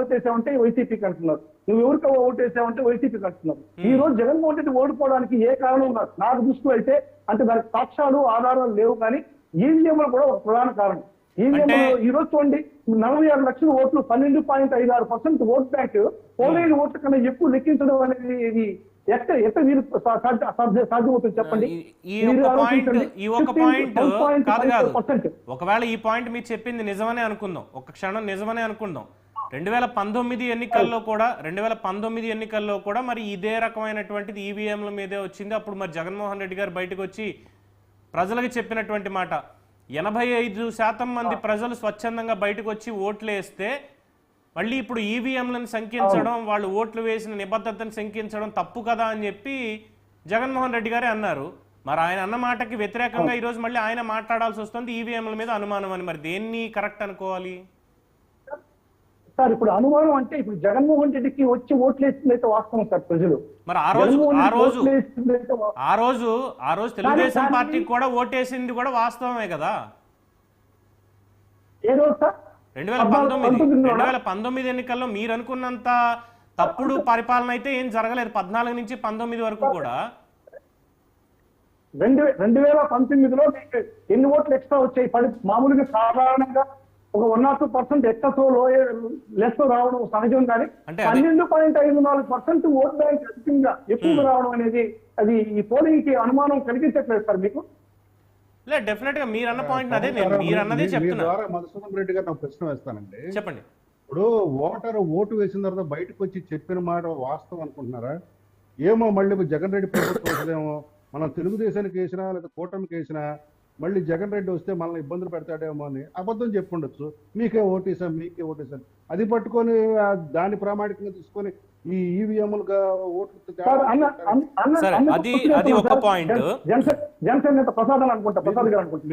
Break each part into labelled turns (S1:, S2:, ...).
S1: ఓటేసావంటే వైసీపీకి అంటున్నారు, నువ్వు ఎవరికి ఓటేసావంటే వైసీపీకి అంటున్నారు. ఈ రోజు జగన్మోహన్ రెడ్డి ఓడిపోవడానికి ఏ కారణం ఉన్నారు నాకు దృష్టిలో అయితే, అంటే దానికి సాక్ష్యాలు ఆధారాలు లేవు, కానీ ఈవీఎంలు కూడా ఒక ప్రధాన కారణం. ఈవీఎంలు ఈ రోజు చూడండి, 46 లక్షల ఓట్లు, 12.56% ఓట్ బ్యాంక్ పోలైన ఓట్ల కన్నా ఎక్కువ లెక్కించడం అనేది ఇది ఎక్కడ మీరు సాధ్యమవుతుంది చెప్పండి.
S2: ఈ ఒక పాయింట్ కాదు, ఒకవేళ ఈ పాయింట్ మీరు చెప్పింది నిజమనే అనుకుందాం, ఒక క్షణం నిజమనే అనుకుందాం. 2019 ఎన్నికల్లో కూడా మరి ఇదే రకమైనటువంటిది ఈవీఎంల మీదే వచ్చింది. అప్పుడు మరి జగన్మోహన్ రెడ్డి గారు బయటకు వచ్చి ప్రజలకు చెప్పినటువంటి మాట, 85% మంది ప్రజలు స్వచ్ఛందంగా బయటకు వచ్చి ఓట్లు వేస్తే మళ్ళీ ఇప్పుడు ఈవీఎంలను సంఖ్యించడం, వాళ్ళు ఓట్లు వేసిన నిబద్ధతను సంఖ్యించడం తప్పు కదా అని చెప్పి జగన్మోహన్ రెడ్డి గారే అన్నారు. మరి ఆయన అన్న మాటకి వ్యతిరేకంగా ఈరోజు మళ్ళీ ఆయన మాట్లాడాల్సి వస్తుంది ఈవీఎంల మీద అనుమానం అని. మరి దేన్ని కరెక్ట్ అనుకోవాలి
S1: సార్? ఇప్పుడు అనుమానం అంటే ఇప్పుడు జగన్మోహన్ రెడ్డికి వచ్చి ఓట్లు వేసిందైతే వాస్తవం సార్ ప్రజలు.
S2: మరి ఆ రోజు తెలుగుదేశం పార్టీకి కూడా ఓటేసింది కూడా వాస్తవమే కదా.
S1: ఏ రోజు సార్?
S2: 2019 ఎన్నికల్లో మీరు అనుకున్నంత తప్పుడు పరిపాలన అయితే ఏం జరగలేదు. 14 నుంచి 19 వరకు కూడా
S1: 2019లో మీకు ఎన్ని ఓట్లు ఎక్స్ట్రా వచ్చాయి? మామూలుగా సాధారణంగా ఒక 1 or 2% ఎక్స్ట్రా లెస్ రావడం సహజం, కానీ 12.54% ఓట్ బ్యాంక్ అధికంగా ఎక్కువగా రావడం అనేది అది ఈ పోలింగ్ కి అనుమానం కలిగించట్లేదు సార్ మీకు?
S2: లేదు, డెఫినెట్ గా మీరు అన్న పాయింట్ అదే, మీరు అన్నదే చెప్తున్నా.
S3: మధుసూదన్ రెడ్డి గారు నాకు ప్రశ్న వేస్తానండి.
S2: చెప్పండి.
S3: ఇప్పుడు ఓటు వేసిన తర్వాత బయటకు వచ్చి చెప్పిన మాట వాస్తవం అనుకుంటున్నారా? ఏమో మళ్ళీ జగన్ రెడ్డి ప్రభుత్వం వస్తుందేమో, మనం తెలుగుదేశానికి వేసినా లేదా కూటమికి వేసినా మళ్ళీ జగన్ రెడ్డి వస్తే మనల్ని ఇబ్బందులు పెడతాడేమో అని అబద్ధం చెప్పుండొచ్చు. మీకే ఓటేసాను అది పట్టుకొని దాన్ని ప్రామాణికంగా తీసుకొని ఈ ఈవీఎంలుగా ఓట్లు
S2: అది ఒక పాయింట్.
S1: జనసేన నేత ప్రసాద్ గారు అనుకుంటా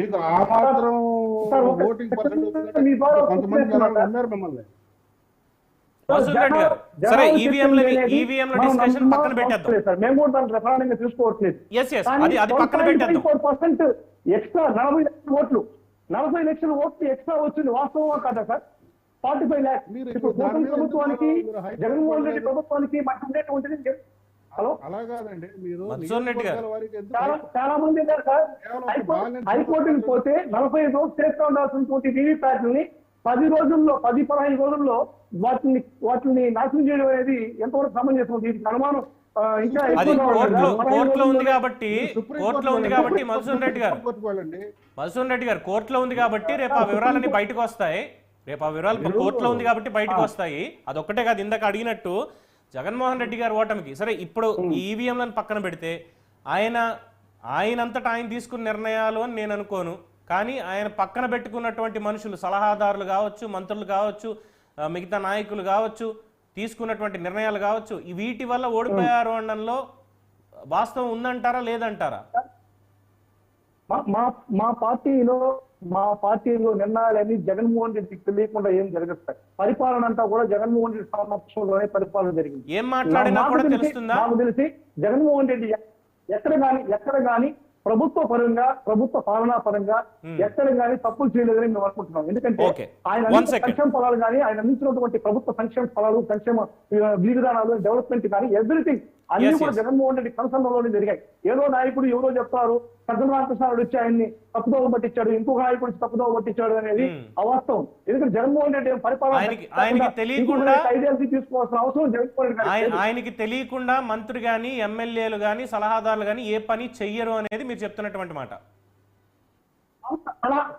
S3: మీకు ఆ మాత్రం ఓటింగ్ కొంతమంది ఉన్నారు మిమ్మల్ని.
S2: సరే, ఈవీఎంల డిస్కషన్ పక్కన పెట్టేద్దాం.
S1: మేము కూడా దాన్ని ప్రధానంగా చూసుకోవట్లేదు.
S2: అది పక్కన పెట్టేద్దాం.
S1: 4% ఎక్స్ట్రా 40 లక్షల ఓట్లు ఎక్స్ట్రా వచ్చింది వాస్తవమా కాదా సార్? 45 lakhs. ఇప్పుడు ప్రభుత్వానికి జగన్మోహన్ రెడ్డి ప్రభుత్వానికి మనకు ఉండేటువంటిది. హలో,
S3: అలా కాదండి. మీరు
S1: చాలా మంది ఉన్నారు సార్. హైకోర్టుకి పోతే 45 రోజులు చేస్తూ ఉండాల్సినటువంటి వీవీప్యాట్లని 10-15 రోజుల్లో వాటిని నాశనం చేయడం అనేది ఎంతవరకు సమంజసం? దీనికి అనుమానం ఇంకా
S2: కోర్టులో ఉంది కాబట్టి మధుసూదన్ రెడ్డి గారు కోర్టులో ఉంది కాబట్టి రేపు ఆ వివరాలన్నీ బయటకు వస్తాయి. కోర్టులో ఉంది కాబట్టి బయటకు వస్తాయి. అదొక్కటే కాదు, ఇందాక అడిగినట్టు జగన్మోహన్ రెడ్డి గారు ఓటమికి సరే ఇప్పుడు ఈవీఎంలను పక్కన పెడితే ఆయనంతటా ఆయన తీసుకున్న నిర్ణయాలు అని నేను అనుకోను. కానీ ఆయన పక్కన పెట్టుకున్నటువంటి మనుషులు, సలహాదారులు కావచ్చు, మంత్రులు కావచ్చు, మిగతా నాయకులు కావచ్చు, తీసుకున్నటువంటి నిర్ణయాలు కావచ్చు, వీటి వల్ల ఓడిపోయారు అనడంలో వాస్తవం ఉందంటారా లేదంటారా?
S1: మా పార్టీలో నిర్ణయాలన్నీ జగన్మోహన్ రెడ్డికి తెలియకుండా ఏం జరగదు. పరిపాలన అంతా కూడా జగన్మోహన్ రెడ్డి సమక్షంలోనే పరిపాలన జరిగింది.
S2: ఏం మాట్లాడినా కూడా తెలుస్తుందా?
S1: నాకు తెలిసి జగన్మోహన్ రెడ్డి ఎక్కడ గాని ప్రభుత్వ పరంగా, ప్రభుత్వ పాలనా పరంగా ఎక్కడ గానీ తప్పులు చేయలేదని మేము అనుకుంటున్నాం. ఎందుకంటే ఆయన సంక్షేమ ఫలాలు కానీ, ఆయన అందించినటువంటి ప్రభుత్వ సంక్షేమ ఫలాలు, సంక్షేమ విధానాలు, డెవలప్మెంట్ కానీ ఎవ్రీథింగ్ అన్ని కూడా జగన్మోహన్ రెడ్డి కన్సర్న్లోనే జరిగాయి. ఏదో నాయకుడు ఎవరో చెప్తారు, సజ్జన రామకృష్ణారెడ్డి వచ్చి ఆయన్ని తప్పుదోవ పట్టించాడు, ఇంకొక నాయకుడు తప్పుదోవ పట్టించాడు అనేది అవాస్తవం. ఎందుకంటే జగన్మోహన్ రెడ్డి పరిపాలన ఐడియాలజీ తీసుకోవాల్సిన అవసరం జగన్మోహన్ రెడ్డి.
S2: ఆయనకి తెలియకుండా మంత్రి గాని, ఎమ్మెల్యేలు గాని, సలహాదారులు గాని ఏ పని చెయ్యరు అనేది మీరు చెప్తున్నటువంటి మాట.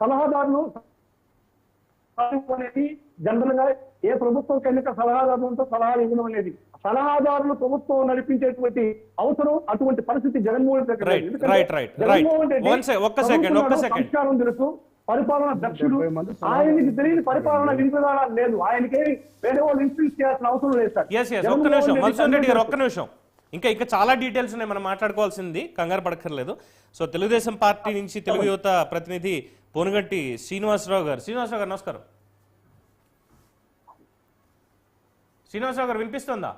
S1: సలహాదారులు అనేది జనరల్ గా ఏ ప్రభుత్వం ఎన్నిక సలహాదారులతో సలహాలు ఇవ్వడం అనేది, సలహాదారులు ప్రభుత్వం నడిపించేటువంటి అవసరం, అటువంటి పరిస్థితి జగన్మోహన్ సంస్కారం తెలుసు, పరిపాలన దక్షుడు, ఆయనకి తెలియని పరిపాలన విధానాలు లేదు, ఆయనకేమి వేరే వాళ్ళు ఇన్ఫ్లుయెన్స్ చేయాల్సిన అవసరం లేదు సార్.
S2: ఒక్క నిమిషం ఇంకా చాలా డీటెయిల్స్ ఉన్నాయి మనం మాట్లాడుకోవాల్సింది, కంగారు పడక్కర్లేదు. సో తెలుగుదేశం పార్టీ నుంచి తెలుగు యువత ప్రతినిధి పోనుగంటి శ్రీనివాసరావు గారు నమస్కారం. శ్రీనివాసరావు గారు వినిపిస్తుందా?